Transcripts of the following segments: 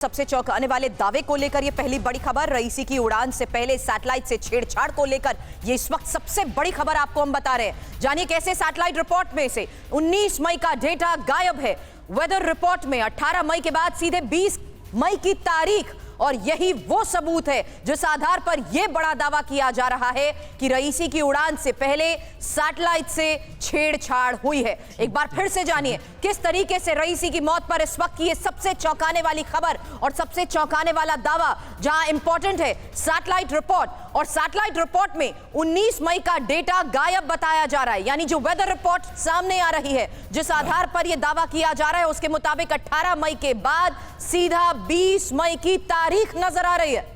सबसे चौंकाने वाले दावे को लेकर ये पहली बड़ी खबर। रईसी की उड़ान से पहले सैटेलाइट से छेड़छाड़ को लेकर ये इस वक्त सबसे बड़ी खबर आपको हम बता रहे हैं। जानिए कैसे सैटेलाइट रिपोर्ट में से 19 मई का डेटा गायब है। वेदर रिपोर्ट में 18 मई के बाद सीधे 20 मई की तारीख, और यही वो सबूत है जिस आधार पर यह बड़ा दावा किया जा रहा है कि रईसी की उड़ान से पहले सैटेलाइट से छेड़छाड़ हुई है। एक बार फिर से जानिए किस तरीके से रईसी की मौत पर इस वक्त की ये सबसे चौंकाने वाली खबर और सबसे चौंकाने वाला दावा, जहां इंपॉर्टेंट है सैटेलाइट रिपोर्ट, और सैटेलाइट रिपोर्ट में 19 मई का डेटा गायब बताया जा रहा है। यानी जो वेदर रिपोर्ट सामने आ रही है, जिस आधार पर यह दावा किया जा रहा है, उसके मुताबिक 18 मई के बाद सीधा 20 मई की तारीख नजर आ रही है।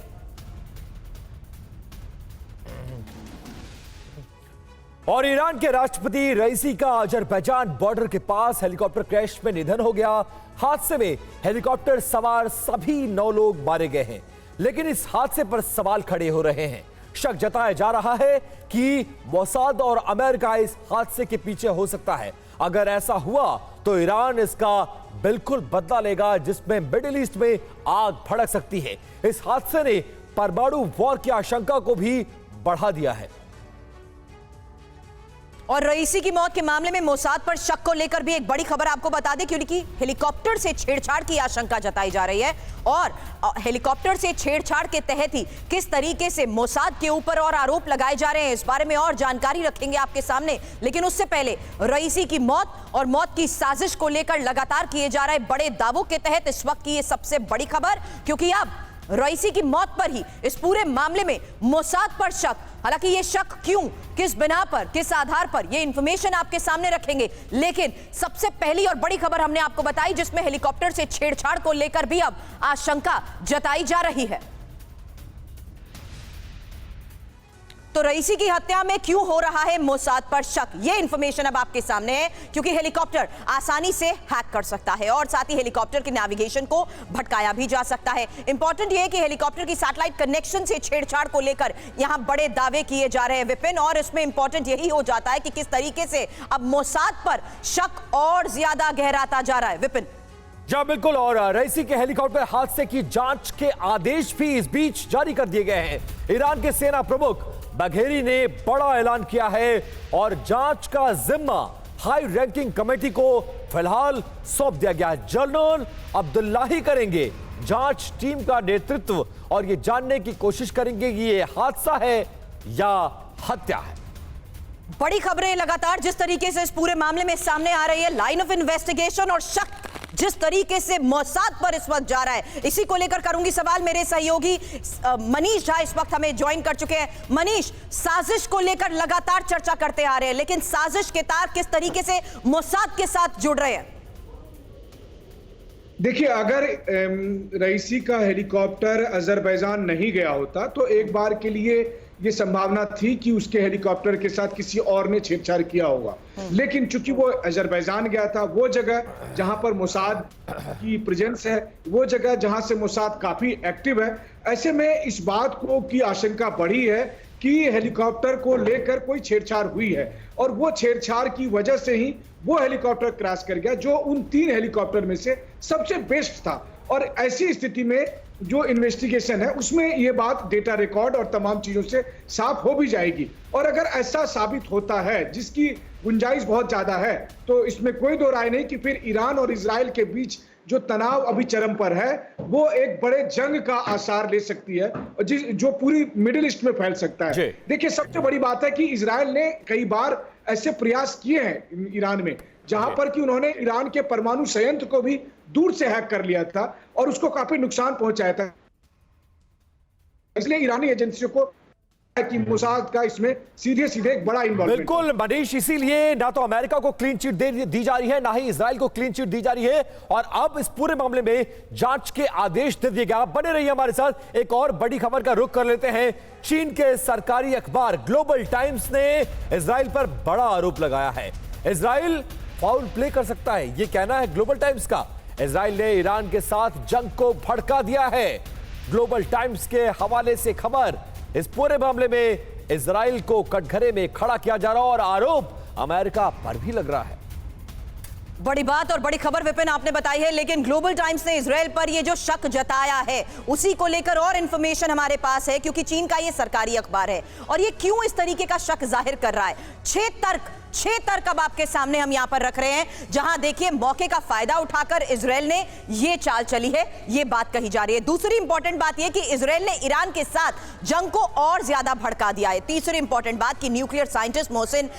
और ईरान के राष्ट्रपति रईसी का अजरबैजान बॉर्डर के पास हेलीकॉप्टर क्रैश में निधन हो गया। हादसे में हेलीकॉप्टर सवार सभी 9 लोग मारे गए हैं, लेकिन इस हादसे पर सवाल खड़े हो रहे हैं। शक जताया जा रहा है कि मोसाद और अमेरिका इस हादसे के पीछे हो सकता है। अगर ऐसा हुआ तो ईरान इसका बिल्कुल बदला लेगा, जिसमें मिडिल ईस्ट में आग भड़क सकती है। इस हादसे ने परमाणु वॉर की आशंका को भी बढ़ा दिया है। और रईसी की मौत के मामले में मोसाद पर शक को लेकर भी एक बड़ी खबर आपको बता दें, क्योंकि हेलीकॉप्टर से छेड़छाड़ की आशंका जताई जा रही है, और हेलीकॉप्टर से छेड़छाड़ के तहत ही किस तरीके से मोसाद के ऊपर और आरोप लगाए जा रहे हैं, इस बारे में और जानकारी रखेंगे आपके सामने। लेकिन उससे पहले रईसी की मौत और मौत की साजिश को लेकर लगातार किए जा रहे बड़े दावों के तहत इस वक्त की यह सबसे बड़ी खबर, क्योंकि अब रईसी की मौत पर ही इस पूरे मामले में मोसाद पर शक, हालांकि ये शक क्यों, किस बिना पर, किस आधार पर, ये इंफॉर्मेशन आपके सामने रखेंगे। लेकिन सबसे पहली और बड़ी खबर हमने आपको बताई, जिसमें हेलीकॉप्टर से छेड़छाड़ को लेकर भी अब आशंका जताई जा रही है। तो रईसी की हत्या में क्यों हो रहा है मोसाद पर शक, यह इंफॉर्मेशन अब आपके सामने है, क्योंकि हेलीकॉप्टर आसानी से हैक कर सकता है और साथ ही हेलीकॉप्टर के नेविगेशन को भटकाया भी जा सकता है। इंपॉर्टेंट यह है कि हेलीकॉप्टर की सैटेलाइट कनेक्शन से छेड़छाड़ को लेकर यहां बड़े दावे किए जा रहे हैं विपिन, और इसमें इंपॉर्टेंट यही हो जाता है कि किस तरीके से अब मोसाद पर शक और ज्यादा गहराता जा रहा है। विपिन जी बिल्कुल, और रईसी के हेलीकॉप्टर हादसे की जांच के आदेश भी इस बीच जारी कर दिए गए हैं। ईरान के सेना प्रमुख बघेरी ने बड़ा ऐलान किया है और जांच का जिम्मा हाई रैंकिंग कमेटी को फिलहाल सौंप दिया गया है। जनरल अब्दुल्लाही करेंगे जांच टीम का नेतृत्व और ये जानने की कोशिश करेंगे कि ये हादसा है या हत्या है। बड़ी खबरें लगातार जिस तरीके से इस पूरे मामले में सामने आ रही है, लाइन ऑफ इन्वेस्टिगेशन और शक जिस तरीके से मोसाद पर इस वक्त जा रहा है, इसी को लेकर करूंगी सवाल। मेरे सहयोगी मनीष झा इस वक्त हमें ज्वाइन कर चुके हैं। मनीष, साजिश को लेकर लगातार चर्चा करते आ रहे हैं, लेकिन साजिश के तार किस तरीके से मोसाद के साथ जुड़ रहे हैं? देखिए, अगर रईसी का हेलीकॉप्टर अजरबैजान नहीं गया होता तो एक बार के लिए ये संभावना थी कि उसके हेलीकॉप्टर के साथ किसी और ने छेड़छाड़ किया होगा, लेकिन चूंकि वो अजरबैजान गया था, वो जगह जहां पर मोसाद की प्रेजेंस है, वो जगह जहां से मोसाद काफी एक्टिव है, ऐसे में इस बात को की आशंका बढ़ी है कि हेलीकॉप्टर को लेकर कोई छेड़छाड़ हुई है, और वो छेड़छाड़ की वजह से ही वो हेलीकॉप्टर क्रैश कर गया जो उन 3 हेलीकॉप्टर में से सबसे बेस्ट था। और ऐसी स्थिति में जो इन्वेस्टिगेशन है उसमें ये बात डेटा रिकॉर्ड और तमाम चीजों से साफ हो भी जाएगी, और अगर ऐसा साबित होता है, जिसकी गुंजाइश बहुत ज्यादा है, तो इसमें कोई दो राय नहीं कि फिर ईरान और इजराइल के बीच जो तनाव अभी चरम पर है वो एक बड़े जंग का आसार ले सकती है, जो पूरी मिडिल ईस्ट में फैल सकता है। देखिए, सबसे बड़ी बात है कि इजराइल ने कई बार ऐसे प्रयास किए हैं ईरान में, जहां पर कि उन्होंने ईरान के परमाणु संयंत्र को भी दूर से हैक कर लिया था और उसको काफी नुकसान पहुंचाया था। इसलिए ईरानी एजेंसियों को कि मोसाद का इसमें सीधे सीधे एक बड़ा इन्वॉल्वमेंट। बिल्कुल मनीष, इसीलिए ना तो अमेरिका को क्लीन चिट दी जा रही है, ना ही इजराइल को क्लीन चिट दी जा रही है, और अब इस पूरे मामले में जांच के आदेश दे दिए गए। बने रहिए हमारे साथ। एक और बड़ी खबर का रुख कर लेते हैं। चीन के सरकारी अखबार ग्लोबल टाइम्स ने इजराइल पर बड़ा आरोप लगाया है। इजराइल फाउल प्ले कर सकता है, यह कहना है ग्लोबल टाइम्स का। इजराइल ने ईरान के साथ जंग को भड़का दिया है। ग्लोबल टाइम्स के हवाले से खबर, इस पूरे मामले में इजराइल को कटघरे में खड़ा किया जा रहा और आरोप अमेरिका पर भी लग रहा है। बड़ी बात और बड़ी खबर विपिन आपने बताई है, लेकिन ग्लोबल टाइम्स ने इजराइल पर ये जो शक जताया है उसी को लेकर और इंफॉर्मेशन हमारे पास है, क्योंकि चीन का ये सरकारी अखबार है और ये क्यों इस तरीके का शक जाहिर कर रहा है। 6 तर्क अब आपके सामने हम यहां पर रख रहे हैं, जहां देखिए मौके का फायदा उठाकर इजराइल ने ये चाल चली है, ये बात कही जा रही है। दूसरी इंपॉर्टेंट बात यह कि इजराइल ने ईरान के साथ जंग को और ज्यादा भड़का दिया है। तीसरी इंपॉर्टेंट बात कि न्यूक्लियर साइंटिस्ट मोहसिन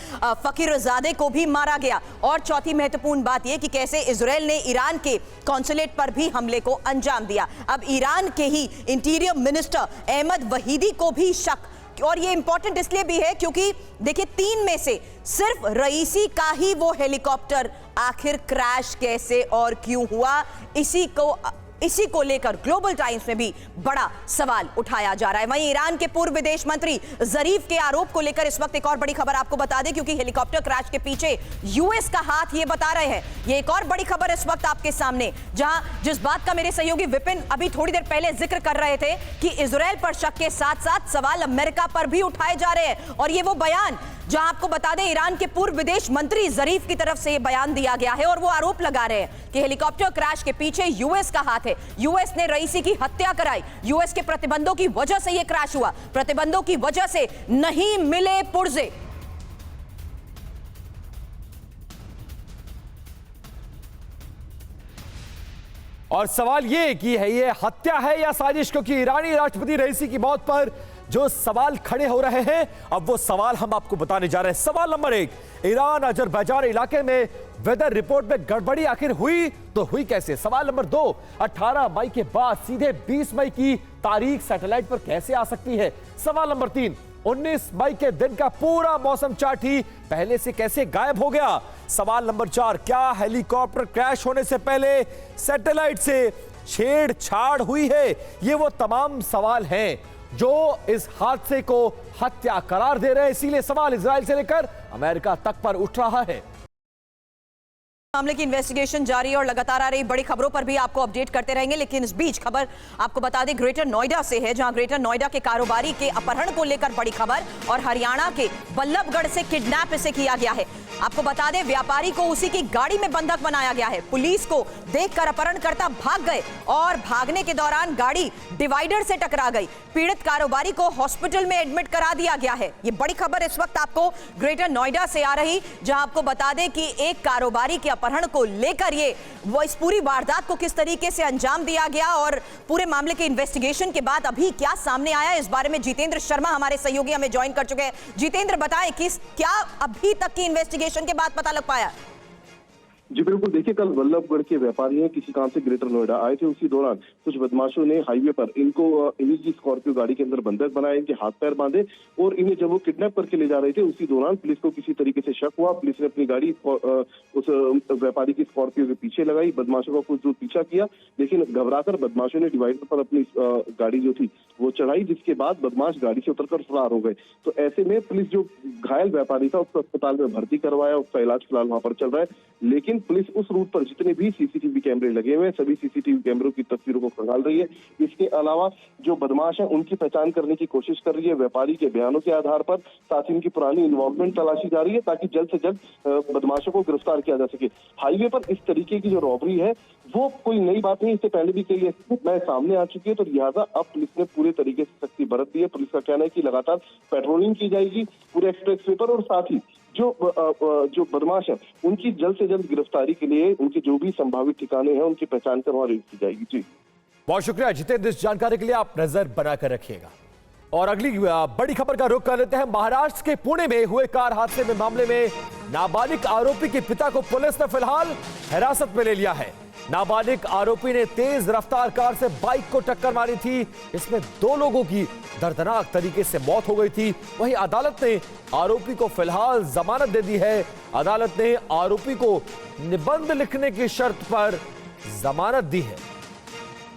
फकीरजादे को भी मारा गया। और चौथी महत्वपूर्ण बात यह कि कैसे इजराइल ने ईरान के कॉन्सुलेट पर भी हमले को अंजाम दिया। अब ईरान के ही इंटीरियर मिनिस्टर अहमद वहीदी को भी शक, और ये इंपॉर्टेंट इसलिए भी है क्योंकि देखिए 3 में से सिर्फ रईसी का ही वो हेलीकॉप्टर आखिर क्रैश कैसे और क्यों हुआ, इसी को लेकर ग्लोबल टाइम्स में भी बड़ा सवाल उठाया जा रहा है। वहीं ईरान के पूर्व विदेश मंत्री जरीफ के आरोप को लेकर इस वक्त एक और बड़ी खबर आपको बता दें, क्योंकि हेलीकॉप्टर क्रैश के पीछे यूएस का हाथ ये बता रहे हैं। ये एक और बड़ी खबर इस वक्त आपके सामने, जहां जिस बात का मेरे सहयोगी विपिन अभी थोड़ी देर पहले जिक्र कर रहे थे कि इजराइल पर शक के साथ साथ सवाल अमेरिका पर भी उठाए जा रहे हैं। और ये वो बयान जहां आपको बता दें ईरान के पूर्व विदेश मंत्री जरीफ की तरफ से यह बयान दिया गया है और वो आरोप लगा रहे हैं कि हेलीकॉप्टर क्रैश के पीछे यूएस का हाथ है। यूएस ने रईसी की हत्या कराई, यूएस के प्रतिबंधों की वजह से यह क्रैश हुआ, प्रतिबंधों की वजह से नहीं मिले पुर्जे। और सवाल ये कि है ये हत्या है या साजिश, क्योंकि ईरानी राष्ट्रपति रईसी की मौत पर जो सवाल खड़े हो रहे हैं, अब वो सवाल हम आपको बताने जा रहे हैं। सवाल नंबर 1, ईरान अजरबैजान इलाके में वेदर रिपोर्ट में गड़बड़ी आखिर हुई तो हुई कैसे। सवाल नंबर 2, 18 मई के बाद सीधे 20 मई की तारीख सैटेलाइट पर कैसे आ सकती है। सवाल नंबर 3, 19 मई के दिन का पूरा मौसम चार्ट ही पहले से कैसे गायब हो गया। सवाल नंबर 4, क्या हेलीकॉप्टर क्रैश होने से पहले सैटेलाइट से छेड़छाड़ हुई है। ये वो तमाम सवाल हैं जो इस हादसे को हत्या करार दे रहे हैं, इसीलिए सवाल इजराइल से लेकर अमेरिका तक पर उठ रहा है। मामले की इन्वेस्टिगेशन जारी है और लगातार आ रही बड़ी खबरों पर भी आपको अपडेट करते रहेंगे, लेकिन इस बीच खबर आपको बता दें ग्रेटर नोएडा से है, जहां ग्रेटर नोएडा के कारोबारी के अपहरण को लेकर बड़ी खबर और हरियाणा के बल्लभगढ़ से किडनैप इसे किया गया है। आपको बता दें व्यापारी को उसी की गाड़ी में बंधक बनाया गया है। पुलिस को देखकर अपहरणकर्ता भाग गए और भागने के दौरान गाड़ी डिवाइडर से टकरा गई। पीड़ित कारोबारी को हॉस्पिटल में एडमिट करा दिया गया है। ये बड़ी खबर इस वक्त आपको ग्रेटर नोएडा से आ रही, जहां आपको बता दें कि एक कारोबारी के अपहरण को लेकर इस पूरी वारदात को किस तरीके से अंजाम दिया गया और पूरे मामले के इन्वेस्टिगेशन के बाद अभी क्या सामने आया, इस बारे में जितेंद्र शर्मा हमारे सहयोगी हमें ज्वाइन कर चुके हैं। जितेंद्र बताएं कि क्या अभी तक की इन्वेस्टिगेशन के बाद पता लग पाया। जी बिल्कुल, देखिए कल बल्लभगढ़ के व्यापारी किसी काम से ग्रेटर नोएडा आए थे। उसी दौरान कुछ बदमाशों ने हाईवे पर इन्हीं की स्कॉर्पियो गाड़ी के अंदर बंधक बनाए, इनके हाथ पैर बांधे और इन्हें जब वो किडनैप करके ले जा रहे थे उसी दौरान पुलिस को किसी तरीके से शक हुआ। पुलिस ने अपनी गाड़ी उस व्यापारी की स्कॉर्पियो के पीछे लगाई, बदमाशों का कुछ दूर पीछा किया, लेकिन घबराकर बदमाशों ने डिवाइडर पर अपनी गाड़ी जो थी वो चढ़ाई, जिसके बाद बदमाश गाड़ी से उतरकर फरार हो गए। तो ऐसे में पुलिस जो घायल व्यापारी था उसको अस्पताल में भर्ती करवाया, उसका इलाज फिलहाल वहां पर चल रहा है। लेकिन पुलिस उस रूट पर जितने भी सीसीटीवी कैमरे लगे हुए हैं सभी सीसीटीवी कैमरों की तस्वीरों को खंगाल रही है। इसके अलावा जो बदमाश है उनकी पहचान करने की कोशिश कर रही है व्यापारी के बयानों के आधार पर, साथ ही उनकी पुरानी इन्वॉल्वमेंट तलाशी जा रही है ताकि जल्द से जल्द बदमाशों को गिरफ्तार किया जा सके। हाईवे पर इस तरीके की जो रॉबरी है वो कोई नई बात नहीं, इससे पहले भी कई घटनाएं सामने आ चुकी है। तो लिहाजा अब पुलिस ने पूरे तरीके से सख्ती बरत दी है। पुलिस का कहना है कि लगातार पेट्रोलिंग की जाएगी पूरे एक्सप्रेस वे पर और साथ ही जो बदमाश है उनकी जल्द से जल्द गिरफ्तारी के लिए उनके जो भी संभावित ठिकाने हैं उनकी पहचान कर वहां रेड की जाएगी। जी बहुत शुक्रिया जितेंद्र, इस जानकारी के लिए आप नजर बनाकर रखिएगा। और अगली बड़ी खबर का रुख कर लेते हैं। महाराष्ट्र के पुणे में हुए कार हादसे में मामले में नाबालिग आरोपी के पिता को पुलिस ने फिलहाल हिरासत में ले लिया है। नाबालिग आरोपी ने तेज रफ्तार कार से बाइक को टक्कर मारी थी। इसमें 2 लोगों की दर्दनाक तरीके से मौत हो गई थी। वहीं अदालत ने आरोपी को फिलहाल जमानत दे दी है। अदालत ने आरोपी को निबंध लिखने की शर्त पर जमानत दी है।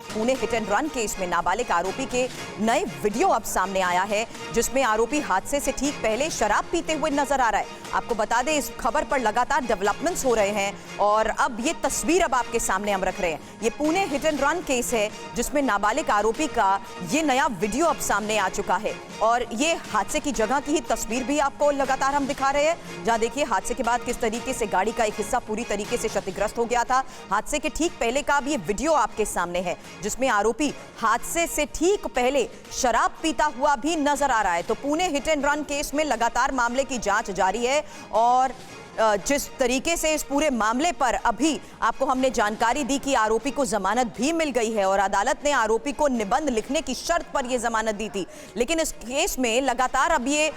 Pune hit and run case में नाबालिग आरोपी के नए वीडियो अब सामने आया है, जिसमें आरोपी हादसे से ठीक पहले शराब पीते हुए नजर आ रहा है। आपको बता दें, इस खबर पर लगातार डेवलपमेंट्स हो रहे हैं और अब ये तस्वीर अब आपके सामने हम रख रहे हैं। ये Pune hit and run case है, जिसमें नाबालिग आरोपी का ये नया वीडियो अब सामने आ चुका है और ये हादसे की जगह की ही तस्वीर भी आपको लगातार हम दिखा रहे हैं, जहां देखिए हादसे के बाद किस तरीके से गाड़ी का एक हिस्सा पूरी तरीके से क्षतिग्रस्त हो गया था। हादसे के ठीक पहले का अब ये वीडियो आपके सामने है, जिसमें आरोपी हादसे से ठीक पहले शराब पीता हुआ भी नजर आ रहा है। तो Pune hit and run case में लगातार मामले की जांच जारी है और जिस तरीके से इस पूरे मामले पर अभी आपको हमने जानकारी दी कि आरोपी को जमानत भी मिल गई है और अदालत ने आरोपी को निबंध लिखने की शर्त पर यह जमानत दी थी, लेकिन इस केस में लगातार अब ये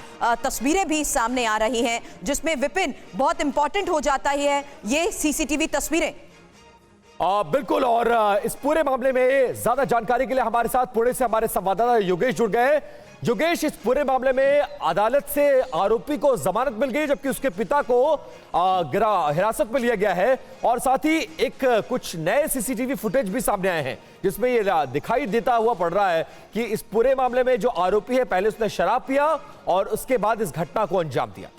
तस्वीरें भी सामने आ रही हैं, जिसमें विपिन बहुत इंपॉर्टेंट हो जाता है ये सीसीटीवी तस्वीरें। बिल्कुल, और इस पूरे मामले में ज्यादा जानकारी के लिए हमारे साथ पुणे से हमारे संवाददाता योगेश जुड़ गए। योगेश, इस पूरे मामले में अदालत से आरोपी को जमानत मिल गई, जबकि उसके पिता को हिरासत में लिया गया है और साथ ही एक कुछ नए सीसीटीवी फुटेज भी सामने आए हैं, जिसमें ये दिखाई देता हुआ पड़ रहा है कि इस पूरे मामले में जो आरोपी है, पहले उसने शराब पिया और उसके बाद इस घटना को अंजाम दिया।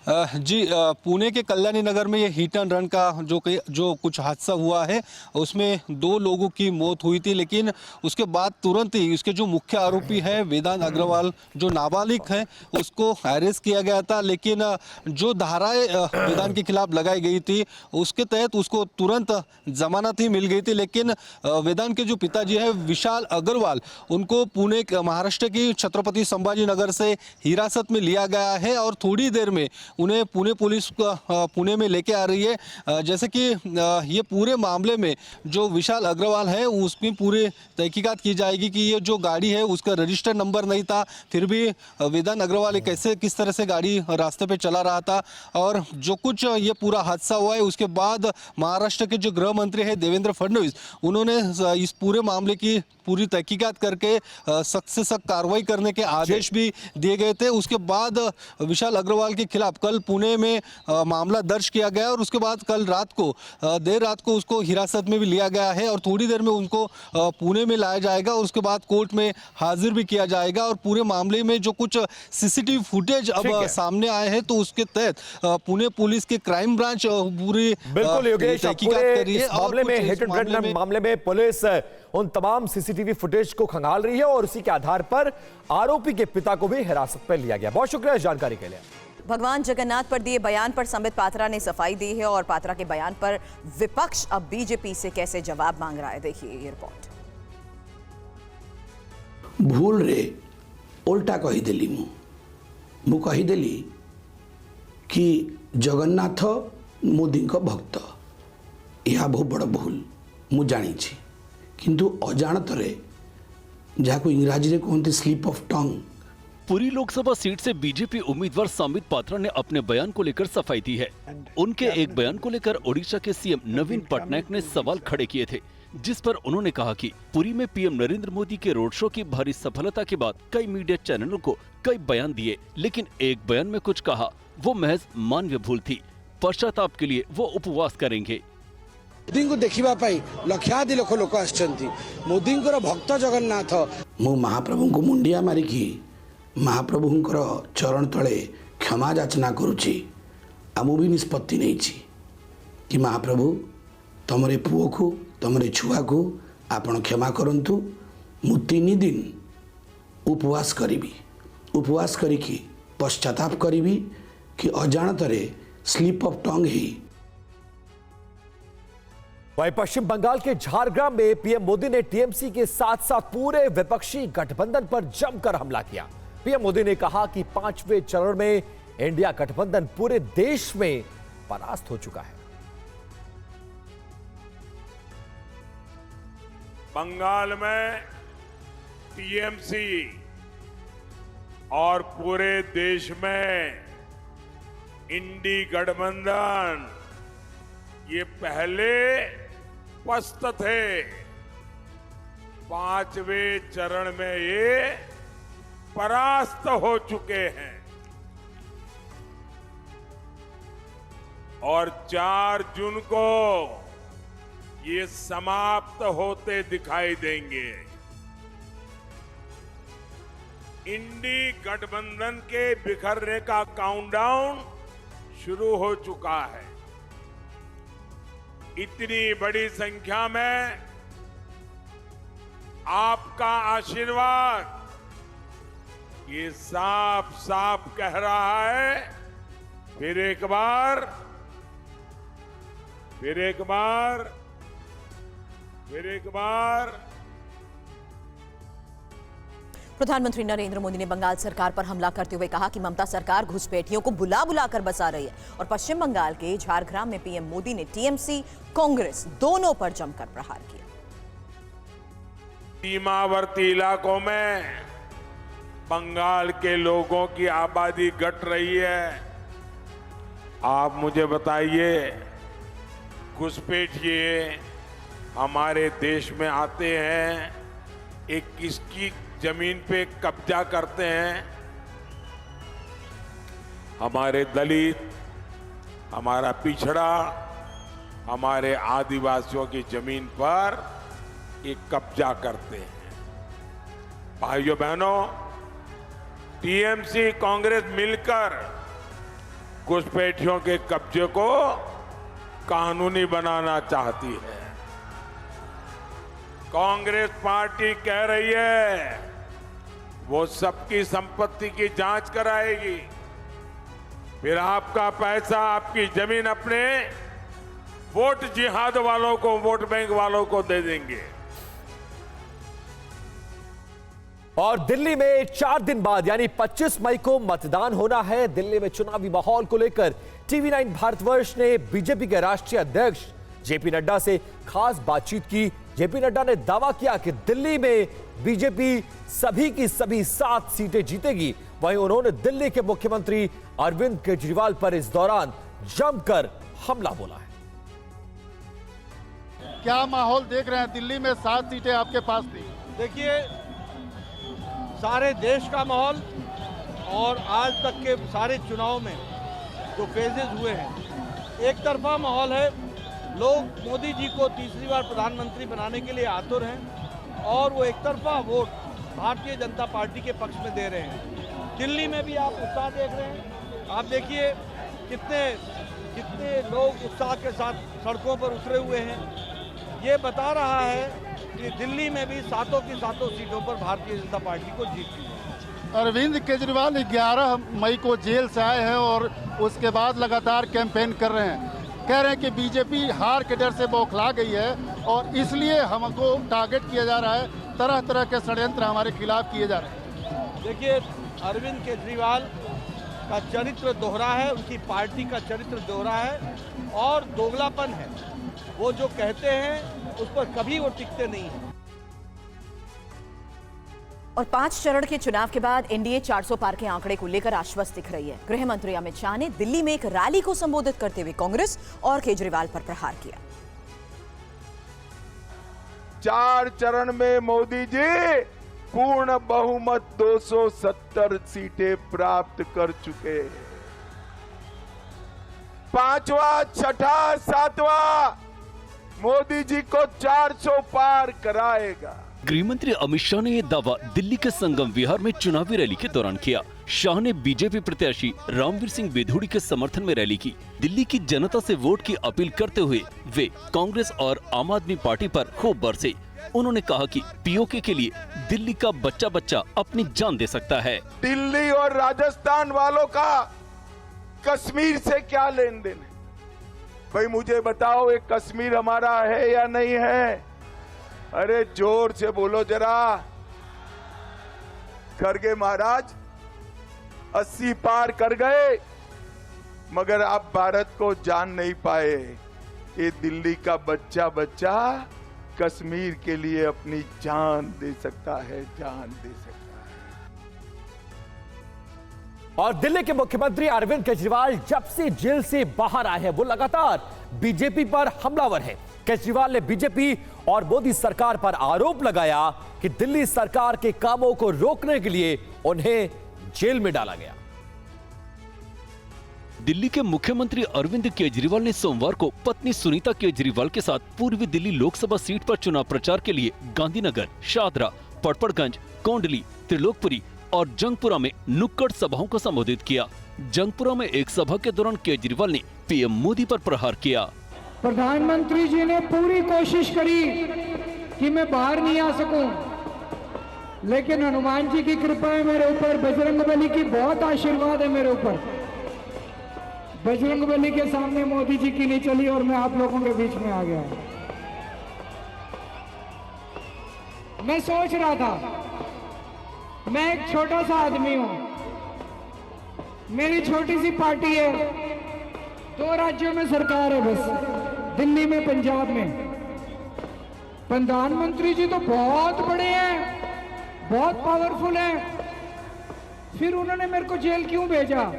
जी, पुणे के कल्याणी नगर में ये हिट एंड रन का जो कुछ हादसा हुआ है, उसमें 2 लोगों की मौत हुई थी, लेकिन उसके बाद तुरंत ही उसके जो मुख्य आरोपी है वेदांत अग्रवाल, जो नाबालिग है, उसको अरेस्ट किया गया था। लेकिन जो धाराएं वेदांत के खिलाफ लगाई गई थी, उसके तहत उसको तुरंत जमानत ही मिल गई थी। लेकिन वेदांत के जो पिताजी है विशाल अग्रवाल, उनको पुणे महाराष्ट्र की छत्रपति संभाजी नगर से हिरासत में लिया गया है और थोड़ी देर में उन्हें पुणे पुलिस पुणे में लेके आ रही है। जैसे कि ये पूरे मामले में जो विशाल अग्रवाल है, उसमें पूरी तहकीकात की जाएगी कि ये जो गाड़ी है उसका रजिस्टर्ड नंबर नहीं था, फिर भी वेदांत अग्रवाल कैसे किस तरह से गाड़ी रास्ते पे चला रहा था और जो कुछ ये पूरा हादसा हुआ है। उसके बाद महाराष्ट्र के जो गृह मंत्री है देवेंद्र फडणवीस, उन्होंने इस पूरे मामले की पूरी तहकीकात करके सख्त से सख्त कार्रवाई करने के आदेश भी दिए गए थे। उसके बाद विशाल अग्रवाल के खिलाफ कल पुणे में मामला दर्ज किया गया और उसके बाद कल रात को देर रात को उसको हिरासत में भी लिया गया है और थोड़ी देर में उनको पुणे में लाया जाएगा और उसके बाद कोर्ट में हाजिर भी किया जाएगा। और पूरे मामले में जो कुछ सीसीटीवी फुटेज अब सामने आए हैं, तो उसके तहत पुणे पुलिस के क्राइम ब्रांच पूरी तहकीकात कर रही है। मामले में हिट एंड रन मामले में पुलिस उन तमाम सीसीटीवी फुटेज को खंगाल रही है और उसी के आधार पर आरोपी के पिता को भी हिरासत में लिया गया। बहुत शुक्रिया इस जानकारी के लिए। भगवान जगन्नाथ पर दिए बयान पर संबित पात्रा ने सफाई दी है और पात्रा के बयान पर विपक्ष अब बीजेपी से कैसे जवाब मांग रहा है, देखिए ये रिपोर्ट। भूल रे उल्टा कहीदेली मु कहीदेली कि जगन्नाथ मोदी को भक्त, यह बहुत बड़ भूल मु जानी किंतु अजाणतरे जहाँ इंग्राजी में कहते slip of tongue. Puri Lok Sabha seat से बीजेपी उम्मीदवार संबित पात्रा ने अपने बयान को लेकर सफाई दी है। उनके एक बयान को लेकर ओडिशा के सीएम नवीन पटनायक ने सवाल खड़े किए थे, जिस पर उन्होंने कहा कि पुरी में पीएम नरेंद्र मोदी के रोड शो की भारी सफलता के बाद कई मीडिया चैनलों को कई बयान दिए, लेकिन एक बयान में कुछ कहा वो महज मानवीय भूल थी। पश्चाताप के लिए वो उपवास करेंगे। मोदी को देखा लक्षाधि लोक आसछंती, मोदी भक्त जगन्नाथ। मु महाप्रभु को मुंडिया मारिकी महाप्रभुंकर चरण तले क्षमा याचना करुची। आमु भी निष्पत्ति नहीं कि महाप्रभु तमरे पुओ को तमरे छुआ को आपण क्षमा करंतु। मु 3 दिन उपवास करी, उपवास करिकी पश्चाताप करी कि अजाणतरे स्लिप ऑफ टंग ही। वहीं पश्चिम बंगाल के झारग्राम में पीएम मोदी ने टीएमसी के साथ साथ पूरे विपक्षी गठबंधन पर जमकर हमला किया। पीएम मोदी ने कहा कि 5वें चरण में इंडिया गठबंधन पूरे देश में परास्त हो चुका है। बंगाल में टीएमसी और पूरे देश में इंडी गठबंधन ये पहले पस्त थे, 5वें चरण में ये परास्त हो चुके हैं और 4 जून को ये समाप्त होते दिखाई देंगे। इंडी गठबंधन के बिखरने का काउंटडाउन शुरू हो चुका है। इतनी बड़ी संख्या में आपका आशीर्वाद ये साफ साफ कह रहा है, फिर एक बार प्रधानमंत्री नरेंद्र मोदी ने बंगाल सरकार पर हमला करते हुए कहा कि ममता सरकार घुसपैठियों को बुला बुलाकर बसा रही है और पश्चिम बंगाल के झारग्राम में पीएम मोदी ने टीएमसी कांग्रेस दोनों पर जमकर प्रहार किया। सीमावर्ती इलाकों में बंगाल के लोगों की आबादी घट रही है। आप मुझे बताइए, घुसपैठिए हमारे देश में आते हैं, एक किसकी जमीन पे कब्जा करते हैं? हमारे दलित, हमारा पिछड़ा, हमारे आदिवासियों की जमीन पर एक कब्जा करते हैं। भाइयों बहनों, टीएमसी कांग्रेस मिलकर घुसपैठियों के कब्जे को कानूनी बनाना चाहती है। कांग्रेस पार्टी कह रही है वो सबकी संपत्ति की जांच कराएगी, फिर आपका पैसा, आपकी जमीन अपने वोट जिहाद वालों को, वोट बैंक वालों को दे देंगे। और दिल्ली में 4 दिन बाद यानी 25 मई को मतदान होना है। दिल्ली में चुनावी माहौल को लेकर टीवी9 भारतवर्ष ने बीजेपी के राष्ट्रीय अध्यक्ष जेपी नड्डा से खास बातचीत की। जेपी नड्डा ने दावा किया कि दिल्ली में बीजेपी सभी की सभी 7 सीटें जीतेगी। वहीं उन्होंने दिल्ली के मुख्यमंत्री अरविंद केजरीवाल पर इस दौरान जमकर हमला बोला है। क्या माहौल देख रहे हैं? दिल्ली में 7 सीटें आपके पास थी। देखिए, सारे देश का माहौल और आज तक के सारे चुनाव में जो फेजेस हुए हैं, एक तरफा माहौल है। लोग मोदी जी को तीसरी बार प्रधानमंत्री बनाने के लिए आतुर हैं और वो एक तरफा वोट भारतीय जनता पार्टी के पक्ष में दे रहे हैं। दिल्ली में भी आप उत्साह देख रहे हैं। आप देखिए कितने लोग उत्साह के साथ सड़कों पर उतरे हुए हैं। ये बता रहा है कि दिल्ली में भी 7 की 7 सीटों पर भारतीय जनता पार्टी को जीत मिली है। अरविंद केजरीवाल 11 मई को जेल से आए हैं और उसके बाद लगातार कैंपेन कर रहे हैं। कह रहे हैं कि बीजेपी हार के डर से बौखला गई है और इसलिए हमको टारगेट किया जा रहा है। तरह तरह के षड्यंत्र हमारे खिलाफ किए जा रहे हैं। देखिए, अरविंद केजरीवाल का चरित्र दोहरा है, उनकी पार्टी का चरित्र दोहरा है और दोगलापन है। वो जो कहते हैं उस पर कभी वो टिकते नहीं हैं। और 5 चरण के चुनाव के बाद एनडीए 400 पार के आंकड़े को लेकर आश्वस्त दिख रही है। गृह मंत्री अमित शाह ने दिल्ली में एक रैली को संबोधित करते हुए कांग्रेस और केजरीवाल पर प्रहार किया। 4 चरण में मोदी जी पूर्ण बहुमत 270 सीटें प्राप्त कर चुके हैं। 5वां, 6ठा, 7वां मोदी जी को 400 पार कराएगा। गृहमंत्री अमित शाह ने यह दावा दिल्ली के संगम विहार में चुनावी रैली के दौरान किया। शाह ने बीजेपी प्रत्याशी रामवीर सिंह बेधुड़ी के समर्थन में रैली की। दिल्ली की जनता से वोट की अपील करते हुए वे कांग्रेस और आम आदमी पार्टी पर खूब बरसे। उन्होंने कहा कि पीओके के लिए दिल्ली का बच्चा बच्चा अपनी जान दे सकता है। दिल्ली और राजस्थान वालों का कश्मीर से क्या लेन देन है? भाई मुझे बताओ, ये कश्मीर हमारा है या नहीं है? अरे जोर से बोलो जरा। खड़गे महाराज 80 पार कर गए मगर आप भारत को जान नहीं पाए। ये दिल्ली का बच्चा बच्चा कश्मीर के लिए अपनी जान दे सकता है, जान दे सकता है। और दिल्ली के मुख्यमंत्री अरविंद केजरीवाल जब से जेल से बाहर आए हैं वो लगातार बीजेपी पर हमलावर है। केजरीवाल ने बीजेपी और मोदी सरकार पर आरोप लगाया कि दिल्ली सरकार के कामों को रोकने के लिए उन्हें जेल में डाला गया। दिल्ली के मुख्यमंत्री अरविंद केजरीवाल ने सोमवार को पत्नी सुनीता केजरीवाल के साथ पूर्वी दिल्ली लोकसभा सीट पर चुनाव प्रचार के लिए गांधीनगर, शादरा, पड़पड़गंज, कोंडली, त्रिलोकपुरी और जंगपुरा में नुक्कड़ सभाओं को संबोधित किया। जंगपुरा में एक सभा के दौरान केजरीवाल ने पीएम मोदी पर प्रहार किया। प्रधानमंत्री जी ने पूरी कोशिश करी कि मैं बाहर नहीं आ सकूं, लेकिन हनुमान जी की कृपा है मेरे ऊपर, बजरंगबली की बहुत आशीर्वाद है मेरे ऊपर। बजरंगबली के सामने मोदी जी की नहीं चली और मैं आप लोगों के बीच में आ गया। मैं सोच रहा था, मैं एक छोटा सा आदमी हूं, मेरी छोटी सी पार्टी है, 2 राज्यों में सरकार है बस, दिल्ली में, पंजाब में। प्रधानमंत्री जी तो बहुत बड़े हैं, बहुत पावरफुल हैं, फिर उन्होंने मेरे को जेल क्यों भेजा?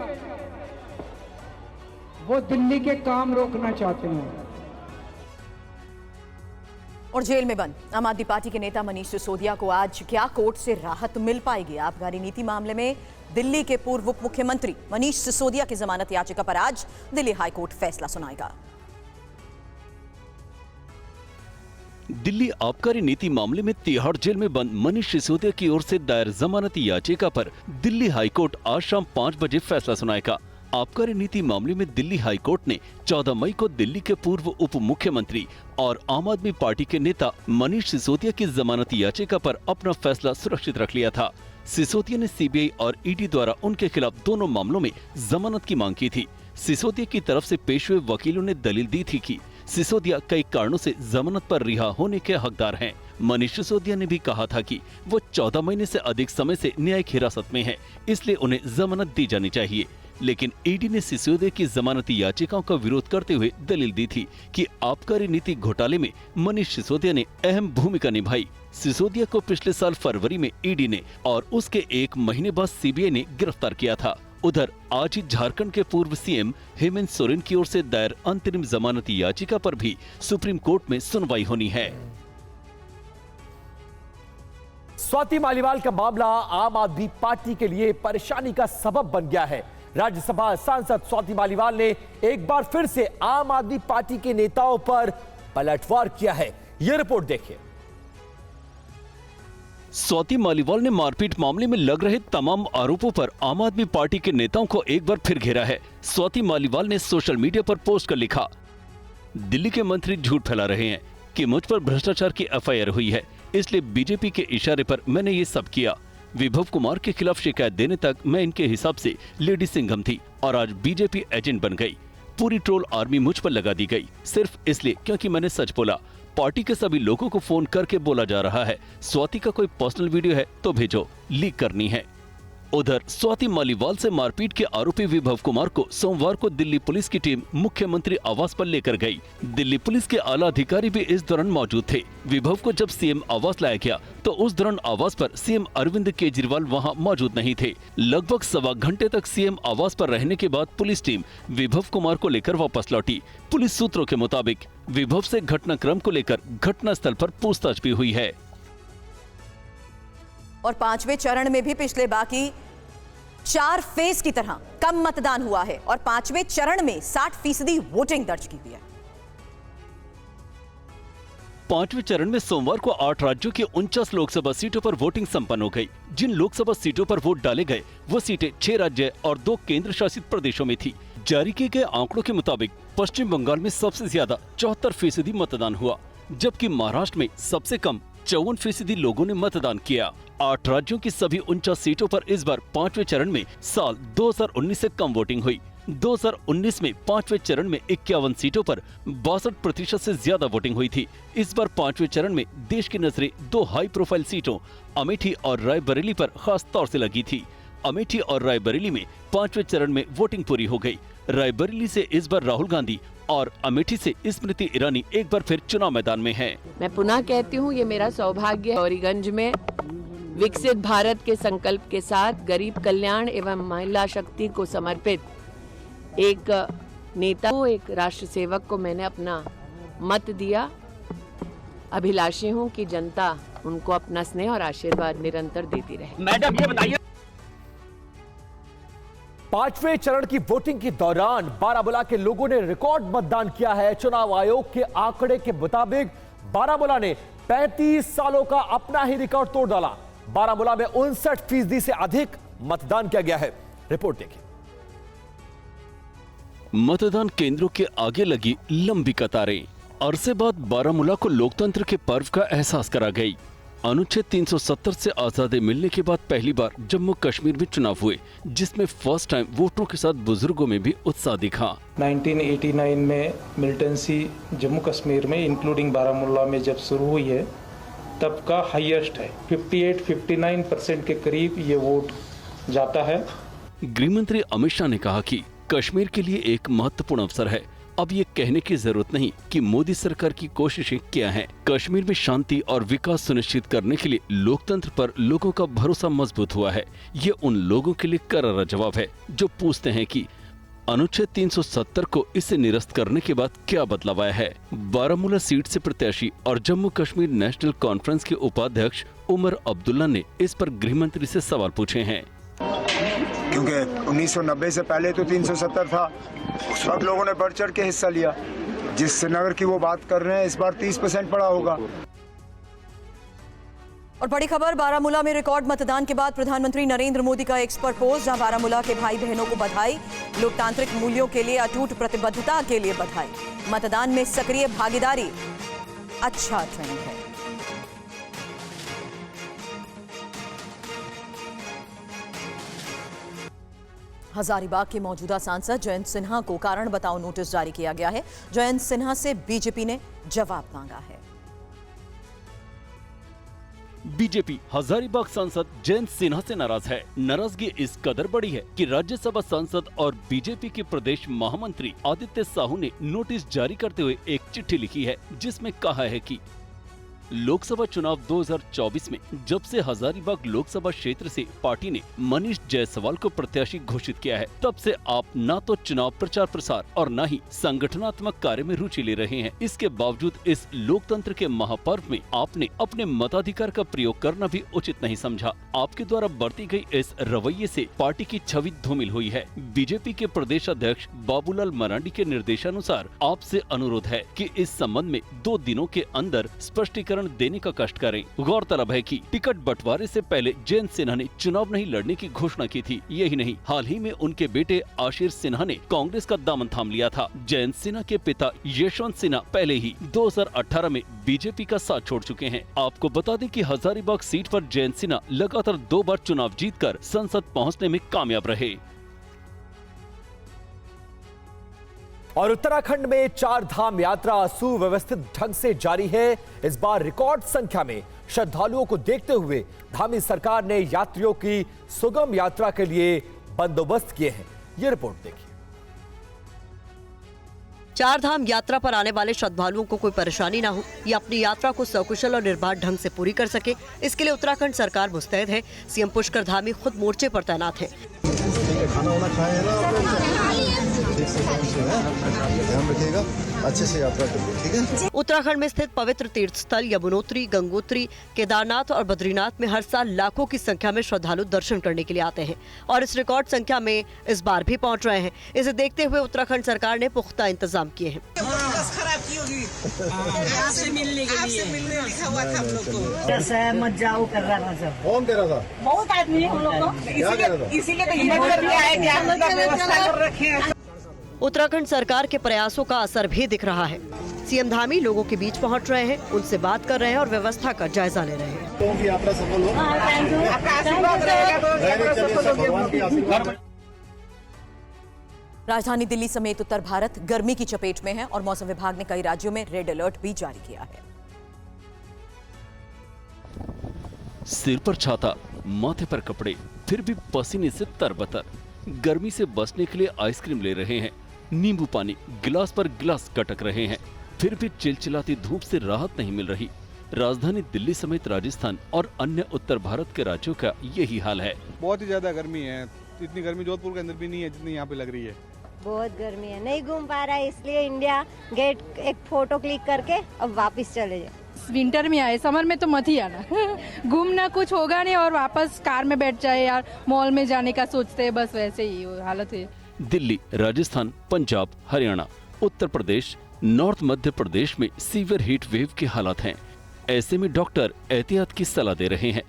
वो दिल्ली के काम रोकना चाहते हैं। और जेल में बंद आम आदमी पार्टी के नेता मनीष सिसोदिया को आज क्या कोर्ट से राहत मिल पाएगी? आबकारी नीति मामले में दिल्ली के पूर्व उप मुख्यमंत्री मनीष सिसोदिया की जमानत याचिका पर आज दिल्ली हाईकोर्ट फैसला सुनाएगा। दिल्ली आबकारी नीति मामले में तिहाड़ जेल में बंद मनीष सिसोदिया की ओर से दायर जमानत याचिका पर दिल्ली हाईकोर्ट आज शाम 5 बजे फैसला सुनाएगा। आबकारी नीति मामले में दिल्ली हाईकोर्ट ने 14 मई को दिल्ली के पूर्व उप मुख्यमंत्री और आम आदमी पार्टी के नेता मनीष सिसोदिया की जमानत याचिका पर अपना फैसला सुरक्षित रख लिया था। सिसोदिया ने सीबीआई और ईडी द्वारा उनके खिलाफ दोनों मामलों में जमानत की मांग की थी। सिसोदिया की तरफ से पेश हुए वकीलों ने दलील दी थी कि सिसोदिया कई कारणों से जमानत पर रिहा होने के हकदार हैं। मनीष सिसोदिया ने भी कहा था कि वो 14 महीने से अधिक समय से न्यायिक हिरासत में हैं, इसलिए उन्हें जमानत दी जानी चाहिए। लेकिन ईडी ने सिसोदिया की जमानती याचिकाओं का विरोध करते हुए दलील दी थी कि आबकारी नीति घोटाले में मनीष सिसोदिया ने अहम भूमिका निभाई। सिसोदिया को पिछले साल फरवरी में ईडी ने और उसके 1 महीने बाद सीबीआई ने गिरफ्तार किया था। उधर आज ही झारखंड के पूर्व सीएम हेमंत सोरेन की ओर से दायर अंतरिम जमानती याचिका पर भी सुप्रीम कोर्ट में सुनवाई होनी है। स्वाति मालीवाल का मामला आम आदमी पार्टी के लिए परेशानी का सबब बन गया है। राज्यसभा सांसद स्वाति मालीवाल ने एक बार फिर से आम आदमी पार्टी के नेताओं पर पलटवार किया है। यह रिपोर्ट देखिए। स्वाति मालीवाल ने मारपीट मामले में लग रहे तमाम आरोपों पर आम आदमी पार्टी के नेताओं को एक बार फिर घेरा है। स्वाति मालीवाल ने सोशल मीडिया पर पोस्ट कर लिखा, दिल्ली के मंत्री झूठ फैला रहे हैं कि मुझ पर भ्रष्टाचार की एफआईआर हुई है, इसलिए बीजेपी के इशारे पर मैंने ये सब किया। विभव कुमार के खिलाफ शिकायत देने तक मैं इनके हिसाब से लेडी सिंघम थी और आज बीजेपी एजेंट बन गई। पूरी ट्रोल आर्मी मुझ पर लगा दी गई सिर्फ इसलिए क्योंकि मैंने सच बोला। पार्टी के सभी लोगों को फोन करके बोला जा रहा है स्वाति का कोई पर्सनल वीडियो है तो भेजो, लीक करनी है। उधर स्वाति मालीवाल से मारपीट के आरोपी विभव कुमार को सोमवार को दिल्ली पुलिस की टीम मुख्यमंत्री आवास पर लेकर गई। दिल्ली पुलिस के आला अधिकारी भी इस दौरान मौजूद थे। विभव को जब सीएम आवास लाया गया तो उस दौरान आवास पर सीएम अरविंद केजरीवाल वहां मौजूद नहीं थे। लगभग 1.25 घंटे तक सीएम आवास पर रहने के बाद पुलिस टीम विभव कुमार को लेकर वापस लौटी। पुलिस सूत्रों के मुताबिक विभव से घटनाक्रम को लेकर घटनास्थल पर पूछताछ भी हुई है। और 5वें चरण में भी पिछले बाकी 4 फेज की तरह कम मतदान हुआ है और 5वें चरण में 60% वोटिंग दर्ज की हुई है। 5वें चरण में सोमवार को 8 राज्यों की 49 लोकसभा सीटों पर वोटिंग संपन्न हो गई। जिन लोकसभा सीटों पर वोट डाले गए वो सीटें 6 राज्य और 2 केंद्र शासित प्रदेशों में थी। जारी किए गए आंकड़ों के मुताबिक पश्चिम बंगाल में सबसे ज्यादा 74% मतदान हुआ, जबकि महाराष्ट्र में सबसे कम 54% लोगों ने मतदान किया। 8 राज्यों की सभी 49 सीटों पर इस बार 5वें चरण में साल 2019 से कम वोटिंग हुई। 2019 में 5वें चरण में 51 सीटों पर 62% से ज्यादा वोटिंग हुई थी। इस बार 5वें चरण में देश की नजरें 2 हाई प्रोफाइल सीटों अमेठी और रायबरेली पर खास तौर से लगी थी। अमेठी और रायबरेली में 5वें चरण में वोटिंग पूरी हो गई। रायबरेली से इस बार राहुल गांधी और अमेठी से स्मृति ईरानी एक बार फिर चुनाव मैदान में हैं। मैं पुनः कहती हूँ, ये मेरा सौभाग्य है गौरीगंज में विकसित भारत के संकल्प के साथ गरीब कल्याण एवं महिला शक्ति को समर्पित एक नेता को, एक राष्ट्र सेवक को मैंने अपना मत दिया। अभिलाषी हूँ कि जनता उनको अपना स्नेह और आशीर्वाद निरंतर देती रहे। मैडम ये बताइए, पांचवें चरण की वोटिंग के दौरान बारामूला के लोगों ने रिकॉर्ड मतदान किया है। चुनाव आयोग के आंकड़े के मुताबिक बारामूला ने 35 सालों का अपना ही रिकॉर्ड तोड़ डाला। बारामूला में 59% से अधिक मतदान किया गया है। रिपोर्ट देखिए। मतदान केंद्रों के आगे लगी लंबी कतारें अरसे बाद बारामूला को लोकतंत्र के पर्व का एहसास करा गई। अनुच्छेद 370 से आजादी मिलने के बाद पहली बार जम्मू कश्मीर में चुनाव हुए, जिसमें फर्स्ट टाइम वोटरों के साथ बुजुर्गों में भी उत्साह दिखा। 1989 में मिलिटेंसी जम्मू कश्मीर में इंक्लूडिंग बारामूला में जब शुरू हुई है तब का हाईएस्ट है। 58-59% के करीब ये वोट जाता है। गृह मंत्री अमित शाह ने कहा कि कश्मीर के लिए एक महत्वपूर्ण अवसर है। अब ये कहने की जरूरत नहीं कि मोदी सरकार की कोशिशें क्या हैं। कश्मीर में शांति और विकास सुनिश्चित करने के लिए लोकतंत्र पर लोगों का भरोसा मजबूत हुआ है। ये उन लोगों के लिए करारा जवाब है जो पूछते हैं कि अनुच्छेद 370 को इससे निरस्त करने के बाद क्या बदलाव आया है। बारामूला सीट से प्रत्याशी और जम्मू कश्मीर नेशनल कॉन्फ्रेंस के उपाध्यक्ष उमर अब्दुल्ला ने इस पर गृह मंत्री से सवाल पूछे हैं। क्योंकि 1990 से पहले तो 370 था, उस वक्त लोगों ने बढ़ चढ़ के हिस्सा लिया। जिस श्रीनगर की वो बात कर रहे हैं, इस बार 30% पड़ा होगा। और बड़ी खबर, बारामूला में रिकॉर्ड मतदान के बाद प्रधानमंत्री नरेंद्र मोदी का एक्स पर पोस्ट, जहां बारामूला के भाई बहनों को बधाई। लोकतांत्रिक मूल्यों के लिए अटूट प्रतिबद्धता के लिए बधाई। मतदान में सक्रिय भागीदारी अच्छा ट्रेंड है। हजारीबाग के मौजूदा सांसद जयंत सिन्हा को कारण बताओ नोटिस जारी किया गया है। जयंत सिन्हा से बीजेपी ने जवाब मांगा है। बीजेपी हजारीबाग सांसद जयंत सिन्हा से नाराज है। नाराजगी इस कदर बड़ी है कि राज्यसभा सांसद और बीजेपी के प्रदेश महामंत्री आदित्य साहू ने नोटिस जारी करते हुए एक चिट्ठी लिखी है, जिसमें कहा है कि लोकसभा चुनाव 2024 में जब से हजारीबाग लोकसभा क्षेत्र से पार्टी ने मनीष जायसवाल को प्रत्याशी घोषित किया है, तब से आप न तो चुनाव प्रचार प्रसार और न ही संगठनात्मक कार्य में रुचि ले रहे हैं। इसके बावजूद इस लोकतंत्र के महापर्व में आपने अपने मताधिकार का प्रयोग करना भी उचित नहीं समझा। आपके द्वारा बरती गई इस रवैये से पार्टी की छवि धूमिल हुई है। बीजेपी के प्रदेश अध्यक्ष बाबूलाल मरांडी के निर्देशानुसार आपसे अनुरोध है कि इस संबंध में 2 दिनों के अंदर स्पष्टीकरण देने का कष्ट करें। गौरतलब है कि टिकट बंटवारे से पहले जयंत सिन्हा ने चुनाव नहीं लड़ने की घोषणा की थी। यही नहीं, हाल ही में उनके बेटे आशीष सिन्हा ने कांग्रेस का दामन थाम लिया था। जयंत सिन्हा के पिता यशवंत सिन्हा पहले ही 2018 में बीजेपी का साथ छोड़ चुके हैं। आपको बता दें कि हजारीबाग सीट पर जयंत सिन्हा लगातार 2 बार चुनाव जीतकर संसद पहुंचने में कामयाब रहे। और उत्तराखंड में 4 धाम यात्रा सुव्यवस्थित ढंग से जारी है। इस बार रिकॉर्ड संख्या में श्रद्धालुओं को देखते हुए धामी सरकार ने यात्रियों की सुगम यात्रा के लिए बंदोबस्त किए हैं। ये रिपोर्ट देखिए। 4 धाम यात्रा पर आने वाले श्रद्धालुओं को कोई परेशानी ना हो या अपनी यात्रा को सकुशल और निर्बाध ढंग से पूरी कर सके, इसके लिए उत्तराखंड सरकार मुस्तैद है। सीएम पुष्कर धामी खुद मोर्चे पर तैनात है। खाना होना चाहिए ना, ध्यान रखिएगा, अच्छे से यात्रा करिए, ठीक है। उत्तराखंड में स्थित पवित्र तीर्थ स्थल यमुनोत्री, गंगोत्री, केदारनाथ और बद्रीनाथ में हर साल लाखों की संख्या में श्रद्धालु दर्शन करने के लिए आते हैं और इस रिकॉर्ड संख्या में इस बार भी पहुंच रहे हैं। इसे देखते हुए उत्तराखंड सरकार ने पुख्ता इंतजाम किए हैं। आपसे मिलने लिखा हुआ था हम लोग को। मत जाओ कर रहा था सब। कौन कह रहा था? बहुत आदमी हम लोग को, इसीलिए तो आए कि हम लोग व्यवस्था कर रखे हैं। उत्तराखंड सरकार के प्रयासों का असर भी दिख रहा है। सीएम धामी लोगों के बीच पहुंच रहे हैं, उनसे बात कर रहे हैं और व्यवस्था का जायजा ले रहे हैं। तो यात्रा सफल हो। राजधानी दिल्ली समेत उत्तर भारत गर्मी की चपेट में है और मौसम विभाग ने कई राज्यों में रेड अलर्ट भी जारी किया है। सिर पर छाता, माथे पर कपड़े, फिर भी पसीने से तरबतर। गर्मी से बचने के लिए आइसक्रीम ले रहे हैं, नींबू पानी गिलास पर गिलास गटक रहे हैं, फिर भी चिलचिलाती धूप से राहत नहीं मिल रही। राजधानी दिल्ली समेत राजस्थान और अन्य उत्तर भारत के राज्यों का यही हाल है। बहुत ही ज्यादा गर्मी है। इतनी गर्मी जोधपुर के अंदर भी नहीं है जितनी यहाँ पे लग रही है। बहुत गर्मी है, नहीं घूम पा रहा है, इसलिए इंडिया गेट एक फोटो क्लिक करके अब वापस चले जाए। विंटर में आए, समर में तो मत ही आना। घूमना कुछ होगा नहीं और वापस कार में बैठ जाए यार, मॉल में जाने का सोचते हैं, बस वैसे ही हालत है। दिल्ली, राजस्थान, पंजाब, हरियाणा, उत्तर प्रदेश, नॉर्थ मध्य प्रदेश में सीवियर हीट वेव के हालात हैं। ऐसे में डॉक्टर एहतियात की सलाह दे रहे हैं।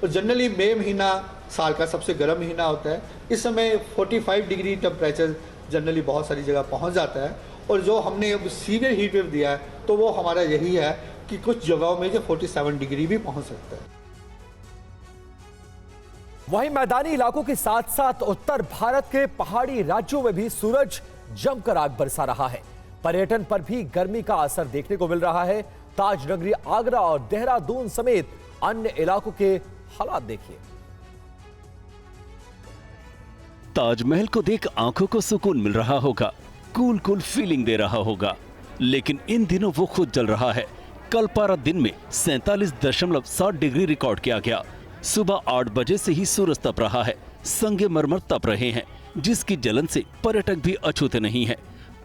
जनरली मई महीना साल का सबसे गर्म महीना होता है। इस समय 45 डिग्री टेम्परेचर जनरली बहुत सारी जगह पहुंच जाता है, और जो हमने अब सीवियर हीट वेव दिया है तो वो हमारा यही है कि कुछ जगहों में जो 47 डिग्री भी पहुंच सकता है। वहीं मैदानी इलाकों के साथ साथ उत्तर भारत के पहाड़ी राज्यों में भी सूरज जमकर आग बरसा रहा है। पर्यटन पर भी गर्मी का असर देखने को मिल रहा है। ताजनगरी आगरा और देहरादून समेत अन्य इलाकों के हालात देखिए। ताजमहल को देख आंखों को सुकून मिल रहा होगा, कूल कूल फीलिंग दे रहा होगा, लेकिन इन दिनों वो खुद जल रहा है। कल पारा दिन में 47.7 डिग्री रिकॉर्ड किया गया। सुबह 8 बजे से ही सूरज तप रहा है, संगमरमर तप रहे हैं, जिसकी जलन से पर्यटक भी अछूते नहीं है।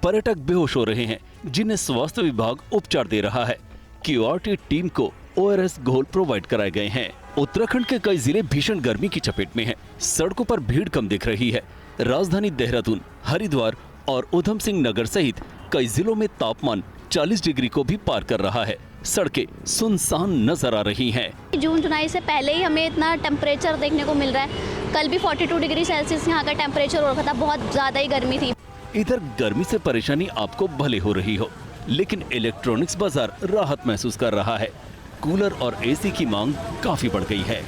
पर्यटक बेहोश हो रहे हैं, जिन्हें स्वास्थ्य विभाग उपचार दे रहा है। क्यूआरटी टीम को ORS घोल प्रोवाइड कराए गए हैं। उत्तराखंड के कई जिले भीषण गर्मी की चपेट में हैं। सड़कों पर भीड़ कम दिख रही है। राजधानी देहरादून, हरिद्वार और उधम सिंह नगर सहित कई जिलों में तापमान 40 डिग्री को भी पार कर रहा है। सड़कें सुनसान नजर आ रही हैं। जून जुलाई से पहले ही हमें इतना टेम्परेचर देखने को मिल रहा है। कल भी 42 डिग्री सेल्सियस यहाँ का टेम्परेचर हो रखा था, बहुत ज्यादा ही गर्मी थी। इधर गर्मी से परेशानी आपको भले हो रही हो, लेकिन इलेक्ट्रॉनिक्स बाजार राहत महसूस कर रहा है। कूलर और AC की मांग काफी बढ़ गई है।